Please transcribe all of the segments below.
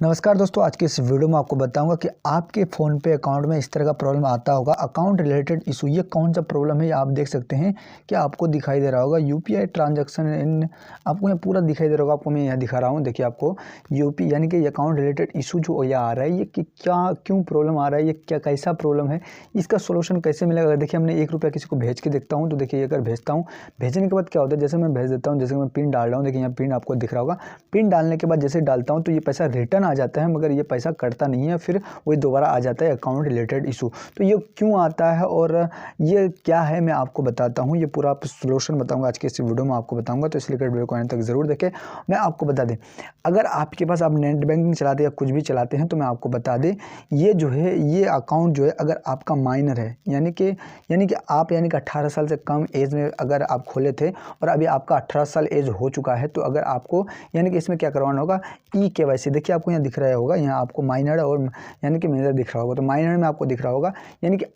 नमस्कार दोस्तों, आज की इस वीडियो में आपको बताऊंगा कि आपके फ़ोन पे अकाउंट में इस तरह का प्रॉब्लम आता होगा। अकाउंट रिलेटेड इशू, ये कौन सा प्रॉब्लम है ये आप देख सकते हैं कि आपको दिखाई दे रहा होगा यूपीआई ट्रांजैक्शन इन, आपको यहाँ पूरा दिखाई दे रहा होगा। आपको मैं यहाँ दिखा रहा हूँ, देखिए आपको यूपी यानी कि अकाउंट रिलेटेड इशू जो ये आ रहा है, ये कि क्या क्यों प्रॉब्लम आ रहा है, ये क्या कैसा प्रॉब्लम है, इसका सोल्यूशन कैसे मिलेगा। देखिए हमने ₹1 किसी को भेज के देखता हूँ, तो देखिए अगर भेजता हूँ, भेजने के बाद क्या होता है, जैसे मैं भेज देता हूँ, जैसे मैं पिन डाल रहा हूँ, देखिए यहाँ पिन आपको दिख रहा होगा। पिन डालने के बाद जैसे डालता हूँ तो ये पैसा रिटर्न आ जाता है, मगर ये पैसा कटता नहीं है, फिर वही दोबारा आ जाता है अकाउंट रिलेटेड इशू। तो ये क्यों आता है और ये क्या है, मैं आपको बताता हूँ। ये पूरा सोल्यूशन बताऊंगा आज के इस वीडियो में, आपको बताऊंगा, तो इसलिए वीडियो को अंत तक ज़रूर देखें। मैं आपको बता दें, अगर आपके पास आप नेट बैंकिंग चलाते हैं या कुछ भी चलाते हैं, तो मैं आपको बता दें, ये जो है ये अकाउंट जो है, अगर आपका माइनर है यानी कि आप 18 साल से कम एज में अगर आप खोले थे और अभी आपका 18 साल एज हो चुका है, तो अगर आपको इसमें क्या करवाना होगा, KYC। देखिए आपको यहाँ दिख रहा होगा, यहाँ आपको माइनर और मेजर दिख रहा होगा। तो माइनर में आपको दिख रहा होगा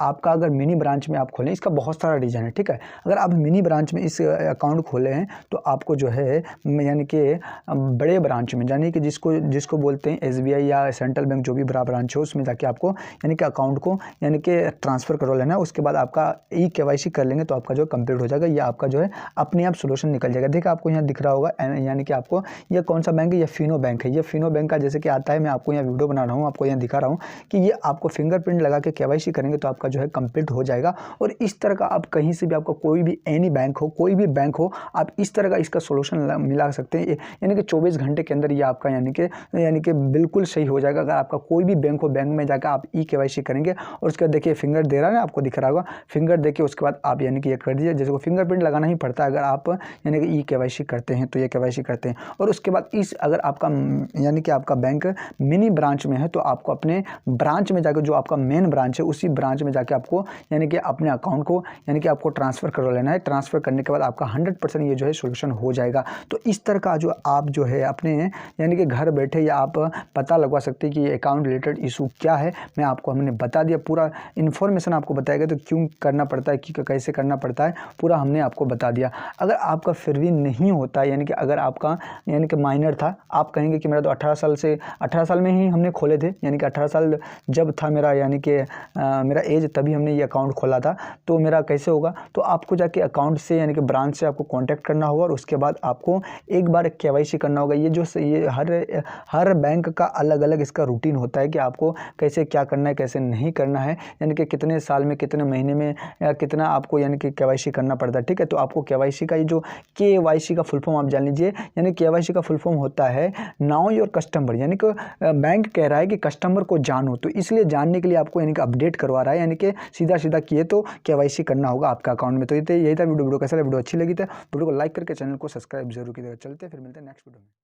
आपका अगर मिनी ब्रांच में आप खोलें, इसका बहुत सारा रीजन है, ठीक है। अगर आप मिनी ब्रांच में इस अकाउंट खोले हैं, तो आपको जो है बड़े ब्रांच में, जिसको बोलते हैं SBI या सेंट्रल बैंक, जो भी बड़ा ब्रांच हो, उसमें जाके आपको अकाउंट को ट्रांसफ़र करवा लेना है। उसके बाद आपका KYC कर लेंगे तो आपका जो कंप्लीट हो जाएगा। ये आपका जो है अपने आप सोल्यूशन निकल जाएगा। देखिए आपको यहाँ दिख रहा होगा, आपको ये कौन सा बैंक है, ये फिनो बैंक है। ये फिनो बैंक का जैसे कि आता है, मैं आपको यहाँ वीडियो बना रहा हूँ, आपको यहाँ दिखा रहा हूँ कि ये आपको फिंगरप्रिंट लगा के KYC करेंगे तो आपका जो है कंप्लीट हो जाएगा। और इस तरह का आप कहीं से भी, आपका कोई भी एनी बैंक हो, कोई भी बैंक हो, आप इस तरह का इसका सोल्यूशन मिला सकते हैं। 24 घंटे के अंदर ये आपका बिल्कुल सही हो जाएगा। अगर आपका कोई भी बैंक हो, बैंक में जाकर आप KYC करेंगे और उसके बाद देखिए फिंगर दे रहा है ना, आपको दिख रहा होगा, फिंगर देके उसके बाद आप ये कर दीजिए। जैसे को फिंगरप्रिंट लगाना ही पड़ता है अगर आप KYC करते हैं, तो ये KYC करते हैं। और उसके बाद अगर आपका आपका बैंक मिनी ब्रांच में है, तो आपको अपने ब्रांच में जाकर, जो आपका मेन ब्रांच है, उसी ब्रांच में जाके आपको अपने अकाउंट को आपको ट्रांसफ़र करवा लेना है। ट्रांसफ़र करने के बाद आपका 100% ये जो है सोल्यूशन हो जाएगा। तो इस तरह का जो आप जो है अपने घर बैठे या आप पता लगवा सकते हैं कि ये अकाउंट रिलेटेड इशू क्या है। मैं आपको हमने बता दिया, पूरा इन्फॉर्मेशन आपको बताएगा, तो क्यों करना पड़ता है, कि कैसे करना पड़ता है, पूरा हमने आपको बता दिया। अगर आपका फिर भी नहीं होता, अगर आपका माइनर था, आप कहेंगे कि मेरा तो 18 साल में ही हमने खोले थे, 18 साल जब था मेरा, मेरा एज, तभी हमने ये अकाउंट खोला था, तो मेरा कैसे होगा। तो आपको जाके अकाउंट से ब्रांच से आपको कांटेक्ट करना होगा और उसके बाद आपको एक बार KYC करना होगा। ये हर बैंक का अलग अलग इसका रूटीन होता है कि आपको कैसे क्या करना है, कैसे नहीं करना है, कितने साल में, कितने महीने में, कितना आपको KYC करना पड़ता है, ठीक है। तो आपको KYC का, ये जो KYC का फुल फॉर्म आप जान लीजिए। KYC का फुल फॉर्म होता है नाउ योर कस्टमर, बैंक कह रहा है कि कस्टमर को जानो, तो इसलिए जानने के लिए आपको अपडेट करवा रहा है, सीधा किए तो KYC करना होगा आपका अकाउंट में। तो यही था वीडियो कैसा लगा, वीडियो अच्छी लगी तो वीडियो को लाइक करके चैनल को सब्सक्राइब जरूर कीजिएगा। चलते फिर मिलते हैं नेक्स्ट वीडियो में।